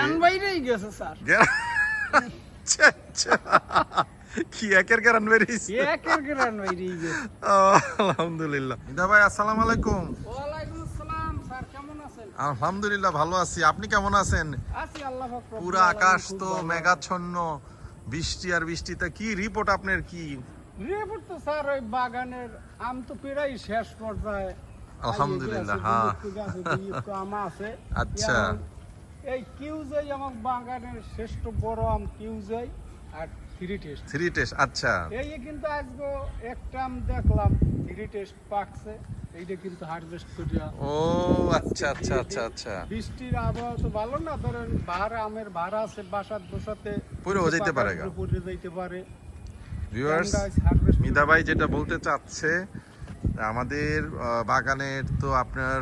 গেরান বাইরেই গেছে স্যার। আচ্ছা আচ্ছা, কি একের গেরান বেরিয়েছে? একের গেরান বাইরেই গেছে। আলহামদুলিল্লাহ। মিদা ভাই আসসালামু আলাইকুম। ওয়ালাইকুম আসসালাম স্যার, কেমন আছেন? আলহামদুলিল্লাহ ভালো আছি, আপনি কেমন আছেন? আছি আল্লাহ পাক রব্বুল পুরা আলামিন, আকাশ খুব তো ভালো। মেঘাচ্ছন্ন, বৃষ্টি আর বৃষ্টিতে কি রিপোর্ট আপনার? কি রিপোর্ট তো স্যার ওই বাগানের আম তো প্রায় শেষ পর্যায়ে। আলহামদুলিল্লাহ, হ্যাঁ। আম আছে। আচ্ছা। এখন এই কিউজাই আমার বাগানের শ্রেষ্ঠ বড় আম কিউজাই আর থ্রি টেস্ট। আচ্ছা। এই কিন্তু আজকে একটা আম দেখলাম থ্রি টেস্ট পাকছে, এইটা কিন্তু হারভেস্ট করিয়া। ও আচ্ছা আচ্ছা আচ্ছা আচ্ছা। বৃষ্টির আবহাওয়া তো ভালো না, ধরেন আমের ভাড়া আছে, বাসাত বসাতে পুরো যেতে পারে গা। পড়ে যাইতে পারে। ভিউয়ার্স, মিদা ভাই যেটা বলতে চাচ্ছে, আমাদের বাগানের তো আপনার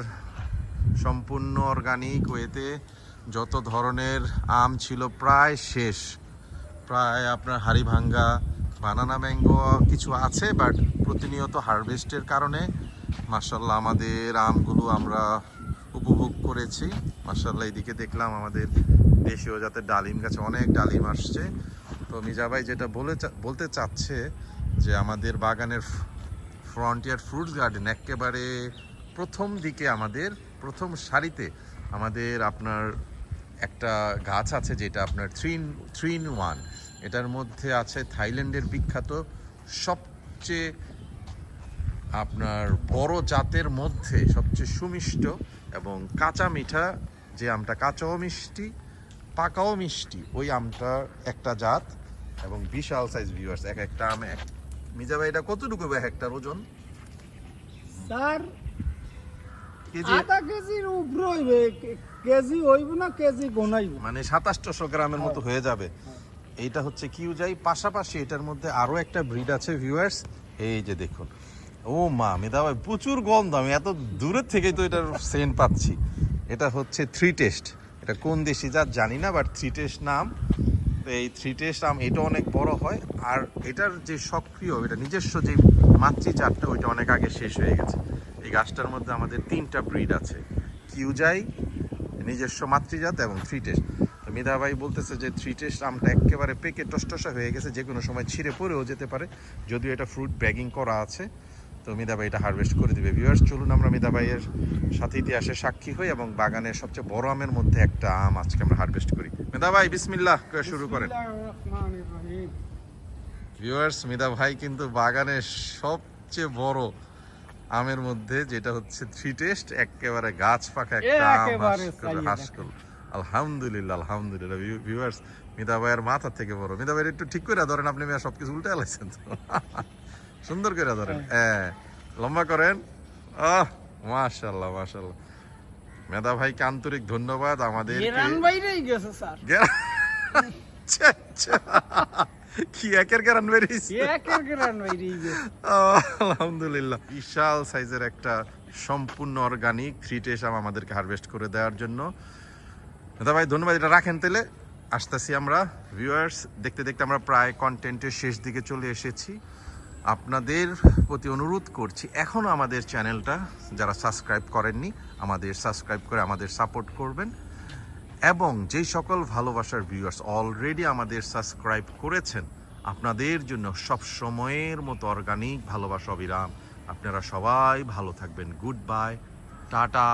সম্পূর্ণ অর্গানিক ওয়েতে যত ধরনের আম ছিল প্রায় শেষ, প্রায় আপনার হাড়িভাঙ্গা, বানানা ম্যাঙ্গো কিছু আছে, বাট প্রতিনিয়ত হারভেস্টের কারণে মাশাআল্লাহ আমাদের আমগুলো আমরা উপভোগ করেছি। মাশাআল্লাহ এদিকে দেখলাম আমাদের দেশীয় জাতের ডালিম গাছে অনেক ডালিম আসছে। তো মিজা ভাই যেটা বলতে চাচ্ছে যে আমাদের বাগানের ফ্রন্টিয়ার ফ্রুটস গার্ডেন একেবারে প্রথম দিকে, আমাদের প্রথম সারিতে আমাদের আপনার একটা গাছ আছে যেটা আপনার থ্রি ইন ওয়ান। এটার মধ্যে আছে থাইল্যান্ডের বিখ্যাত সবচেয়ে আপনার বড় জাতের মধ্যে সবচেয়ে সুমিষ্ট এবং কাঁচা মিঠা যে আমটা, কাঁচাও মিষ্টি পাকাও মিষ্টি, ওই আমটা একটা জাত এবং বিশাল সাইজ। ভিউয়ার্স, এক একটা আম মিজা ভাই এটা কতটুকু এক একটা ওজন? স্যার কেজি আধা কেজির উপরে হইবে, কেজি হইব না, কেজি গোনাইব, মানে 2700 গ্রামের মতো হয়ে যাবে। এইটা হচ্ছে কিউজাই। পাশাপাশি এটার মধ্যে আরো একটা ব্রিড আছে ভিউয়ার্স, এই যে দেখুন। ও মা, মিদা ভাই প্রচুর গন্ধ, আমি এত দূরের থেকেই তো এটার সেন্ট পাচ্ছি। এটা হচ্ছে থ্রি টেস্ট, এটা কোন দেশি জাত জানি না, বাট থ্রি টেস্ট নাম। তো এই থ্রি টেস্ট আম এটা অনেক বড় হয়, আর এটার যে সক্রিয়, এটা নিজস্ব যে মাতৃ জাতটা ওইটা অনেক আগে শেষ হয়ে গেছে। এই গাছটার মধ্যে আমাদের 3টা ব্রিড আছে, কিউজাই, নিজস্ব মাতৃজাত এবং থ্রি টেস্ট। তো মিদা ভাই বলতেছে যে থ্রি টেস্ট আমটা একেবারে পেকে টসটসা হয়ে গেছে, যে কোনো সময় ছিঁড়ে পড়েও যেতে পারে, যদিও এটা ফ্রুট ব্যাগিং করা আছে। তো মিদা ভাই এটা হারভেস্ট করে দিবে। ভিউয়ার্স, চলুন আমরা মিদা ভাইয়ের সাথে ইতিহাসে সাক্ষী হই এবং বাগানের সবচেয়ে বড় আমের মধ্যে একটা আম আজকে আমরা হারভেস্ট করি। মিদা ভাই বিসমিল্লাহ করে শুরু করেন। ভিউয়ার্স, মিদা ভাই কিন্তু বাগানের সবচেয়ে বড় আমের মধ্যে, যেটা হচ্ছে থ্রি টেস্ট, একেবারে গাছ পাকা একটা আম হাস করল। আলহামদুলিল্লাহ আলহামদুলিল্লাহ। ভিউয়ার্স, মিদা ভাইয়ের মাথা থেকে বড়। মিদা ভাইয়ের একটু ঠিক করে ধরেন, আপনি মেয়ে সবকিছু উল্টে আলাইছেন তো। সুন্দর করে ধরেন, হ্যাঁ, লম্বা করেন। মাশাআল্লাহ মাশাআল্লাহ। মেদা ভাইকে আন্তরিক ধন্যবাদ। আমাদের গেরান বাইরেই গেছে স্যার। কি একের গেরান বেরিয়েছে? একের গেরান বাইরেই গেছে। আলহামদুলিল্লাহ। বিশাল সাইজের একটা সম্পূর্ণ অর্গানিক থ্রি টেস্ট আম আমাদেরকে হারভেস্ট করে দেওয়ার জন্য দাদা ভাই ধন্যবাদ। এটা রাখেন তাহলে, আসতেছি আমরা। ভিউয়ার্স, দেখতে দেখতে আমরা প্রায় কন্টেন্টের শেষ দিকে চলে এসেছি। আপনাদের প্রতি অনুরোধ করছি, এখনও আমাদের চ্যানেলটা যারা সাবস্ক্রাইব করেননি, আমাদের সাবস্ক্রাইব করে আমাদের সাপোর্ট করবেন। এবং যেই সকল ভালোবাসার ভিউয়ার্স অলরেডি আমাদের সাবস্ক্রাইব করেছেন, আপনাদের জন্য সব সময়ের মতো অর্গানিক ভালোবাসা অবিরাম। আপনারা সবাই ভালো থাকবেন। Good bye, tata.